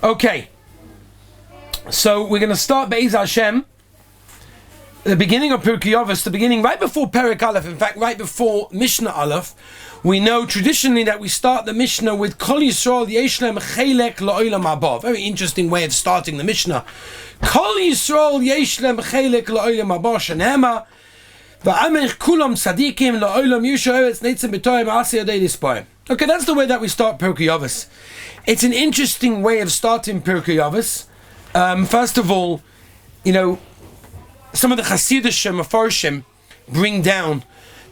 Okay, so we're going to start Be'ez Hashem, the beginning of Pirkei Avos, the beginning right before Perek Aleph, in fact right before Mishnah Aleph. We know traditionally that we start the Mishnah with Kol Yisrael Yesh Lehem Chelek La'olam Haba. Very interesting way of starting the Mishnah. Kol Yisrael Yesh Lehem Chelek La'olam Haba Shenema Va'amech Kulam Tzadikim La'olam Yusha Eretz Neitzim B'toyim Asi Yadei Lispoyim. Okay, that's the way that we start Pirkei Avos. It's an interesting way of starting Pirkei Avos. First of all, you know, some of the Chassidish Mefarshim bring down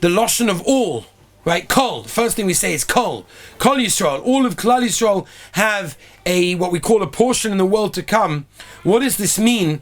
the Lashon of all, right? Kol. The first thing we say is Kol. Kol Yisrael. All of Klal Yisrael have what we call a portion in the world to come. What does this mean?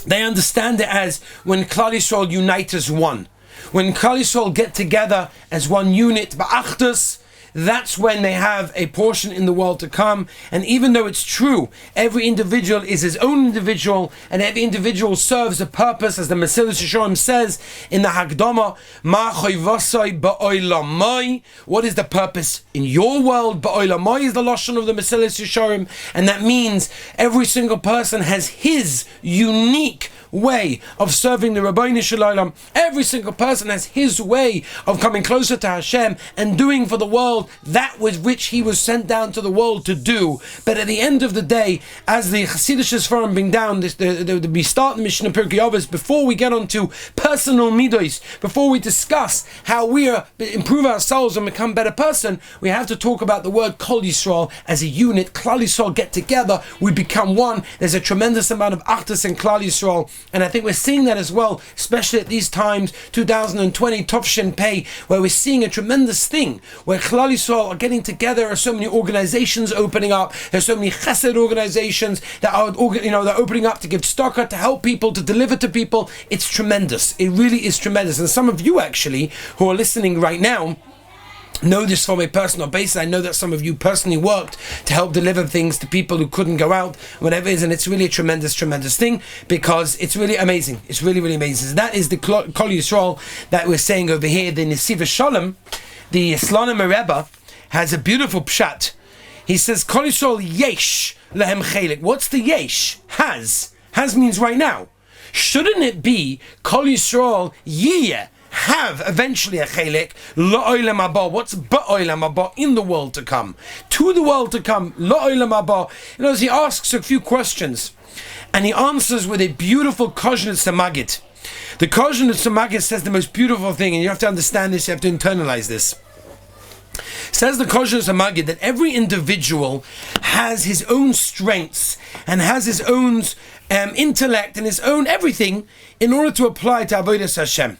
They understand it as when Klal Yisrael unite as one. When Klal Yisrael get together as one unit, Ba'achdus, that's when they have a portion in the world to come. And even though it's true, every individual is his own individual, and every individual serves a purpose, as the Mesilas Yesharim says in the Hagdama, Ma choivasai ba'olamai. What is the purpose in your world? Ba'olamai is the lashon of the Mesilas Yesharim, and that means every single person has his unique way of serving the Rabbeinu Shalom. Every single person has his way of coming closer to Hashem and doing for the world that with which he was sent down to the world to do. But at the end of the day, as the Chassidish Sfarim bring down, we start the Mishnah Pirkei Avos, before we get on to personal midos, before we discuss how we improve ourselves and become a better person, we have to talk about the word Kol Yisrael as a unit. Klal Yisrael get together, we become one. There's a tremendous amount of Achdus in Klal Yisrael, and I think we're seeing that as well, especially at these times, 2020, Tovshin Pei, where we're seeing a tremendous thing, where Klal Yisrael are getting together. There are so many organizations opening up. There's so many chesed organizations that are, they're opening up to give tzedakah, to help people, to deliver to people. It's tremendous. It really is tremendous. And some of you actually, who are listening right now, know this from a personal basis. I know that some of you personally worked to help deliver things to people who couldn't go out, whatever it is, and it's really a tremendous thing, because it's really amazing. It's really, really amazing. So that is the Kol Yisrael that we're saying over here. The Nesiv Shalom, the Slonim Rebbe, has a beautiful pshat. He says, Kol Yisrael yesh lehem chelik. What's the yesh? Has. Has means right now. Shouldn't it be Kol Yisrael yeh, have eventually a chelik, la'olam haba? What's ba'olam haba? In the world to come. To the world to come, la'olam haba. He asks a few questions, and he answers with a beautiful Koshnut Samagit. The Koshnut Samagit says the most beautiful thing, and you have to understand this, you have to internalize this. Says the Koshnut Samagit that every individual has his own strengths and has his own intellect and his own everything in order to apply to Avodas Hashem.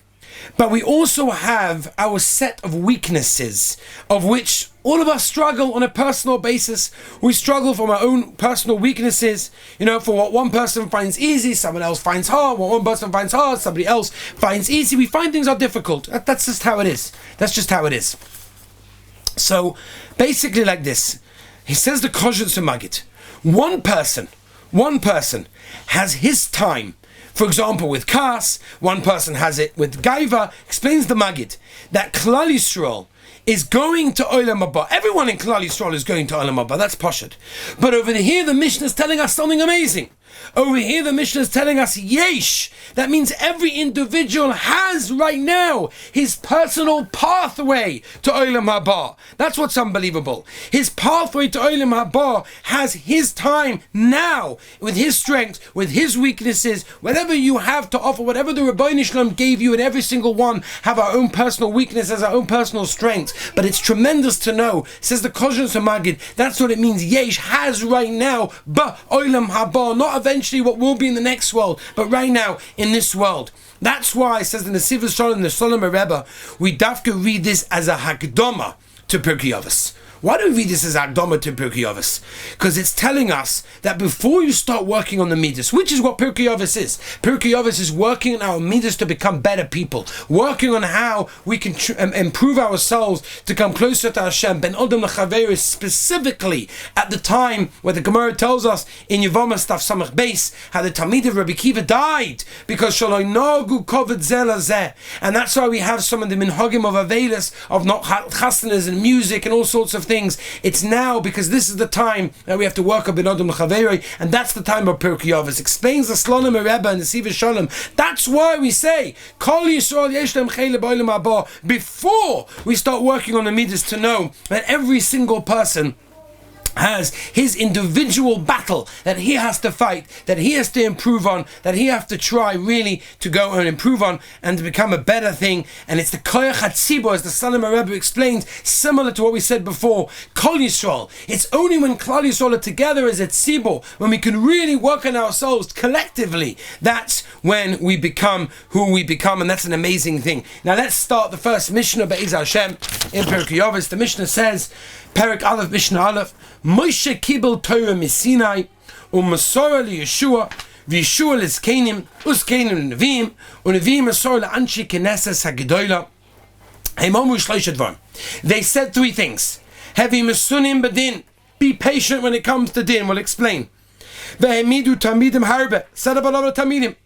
But we also have our set of weaknesses, of which all of us struggle on a personal basis. We struggle from our own personal weaknesses. For what one person finds easy, someone else finds hard. What one person finds hard, somebody else finds easy. We find things are difficult. That's just how it is. That's just how it is. So, basically like this. He says the Kosher Magid. One person has his time. For example, with Kas, one person has it with Gaiva. Explains the Magid that Klal Yisrael is going to Olam Haba. Everyone in Klal Yisrael is going to Olam Haba. That's Pashut. But over here, the Mishnah is telling us something amazing. Over here, the Mishnah is telling us yesh. That means every individual has right now his personal pathway to Olam Haba. That's what's unbelievable. His pathway to Olam Haba has his time now, with his strengths, with his weaknesses, whatever you have to offer, whatever the Rabbeinu Shalom gave you, and every single one have our own personal weaknesses, our own personal strengths. But it's tremendous to know, says the Kosher Magid, that's what it means. Yesh has right now, ba Olam Haba, not eventually what will be in the next world, but right now in this world. That's why, says the Nesiv Shalom, the Slonim Rebbe, we dafka read this as a Hagdama to Pirkei Avos. Why do we read this as Akdama to Pirkei Avos? Because it's telling us that before you start working on the midas, which is what Pirkei Avos is. Pirkei Avos is working on our midas to become better people, working on how we can improve ourselves to come closer to Hashem. Ben Adam L'Chaveris, specifically at the time where the Gemara tells us in Yevamos Taf Samach Beis how the Talmid of Rabbi Kiva died because Shaloi Nagu Koved Zeh Zeh, and that's why we have some of the minhagim of Avelis, of not chasanas and music and all sorts of things. things. It's now because this is the time that we have to work up in Adam L'Chaverei, and that's the time of Pirkei Avos. Explains the Slonim Rebbe and the Siva Shalom. That's why we say Kol Yisrael Yesh Lehem Chele B'Olam Haba before we start working on the midas, to know that every single person has his individual battle that he has to fight, that he has to improve on, that he has to try really to go and improve on and to become a better thing. And it's the Koyach HaTzibur, as the Slonim Rebbe explains, similar to what we said before, Kol Yisrael. It's only when Klal Yisrael are together as a Tzibur, when we can really work on ourselves collectively, that's when we become who we become, and that's an amazing thing. Now let's start the first Mishnah Be'ez Hashem in Pirkei Avos. The Mishnah says, Perek Aleph, Mishnah Aleph, Moshe kibel Torah misinai, u'masora liyeshua, v'yeshua lizkenim, uzkenim l'neviim, u'neviim masora la'anshi knesses ha'gedola. Heimamu shlosh advar. They said three things. Hevi mesunim bedin. Be patient when it comes to din. We'll explain. V'hemidu tamidim harbe. Set up a lot of tamidim.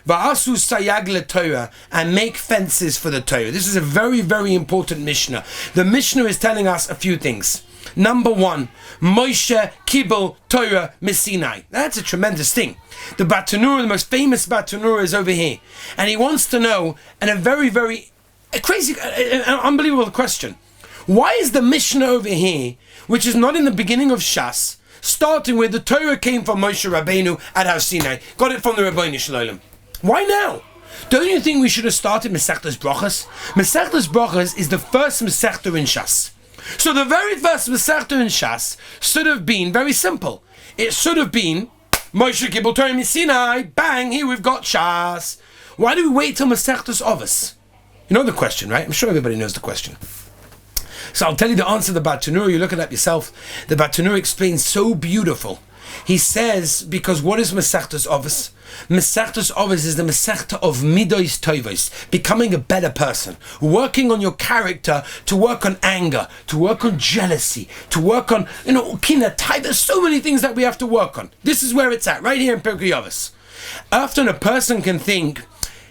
Va'asu sayag le-Torah, and make fences for the Torah. This is a very, very important Mishnah. The Mishnah is telling us a few things. Number one, Moshe kibel Torah misinai. That's a tremendous thing. The Batanura, the most famous Batanura, is over here, and he wants to know, and a very, very crazy, unbelievable question. Why is the Mishnah over here, which is not in the beginning of Shas, starting with the Torah came from Moshe Rabbeinu at Har Sinai, got it from the Rabbeinu Shalom? Why now? Don't you think we should have started Masechtas Brachos? Masechtas Brachos is the first Masechta in Shas. So the very first Masechta in Shas should have been very simple. It should have been Moshe Kibul Torah Misinai. Bang! Here we've got Shas. Why do we wait till Masechtas Avos? You know the question, right? I'm sure everybody knows the question. So I'll tell you the answer to the Batanura. You look it up yourself. The Batanura explains so beautiful. He says, because what is Masechtas Avos? Masechtas Avos is the Masechta of Midos Tovos, becoming a better person, working on your character, to work on anger, to work on jealousy, to work on, kinah. There's so many things that we have to work on. This is where it's at, right here in Pirkei Avos. Often a person can think,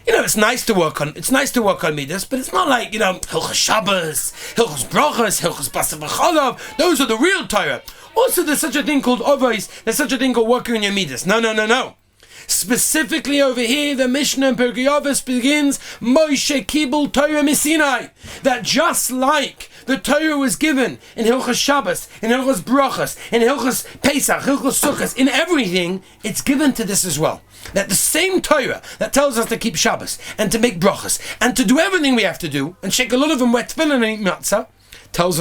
it's nice to work on midas, but it's not like, Hilchos Shabbos, Hilchos Brachos, Hilchos Basar V'Chalav. Those are the real Torah. Also, there's such a thing called Avos, there's such a thing called working on your midas. No. Specifically over here, the Mishnah in Pirkei Avos begins, Moshe kibul Torah misinai. That just like the Torah was given in Hilchos Shabbos, in Hilchos Brachos, in Hilchos Pesach, Hilchos Sukkos, in everything, it's given to this as well. That the same Torah that tells us to keep Shabbos and to make brachos and to do everything we have to do and shake a lot of them wet tefillin and eat matzah tells us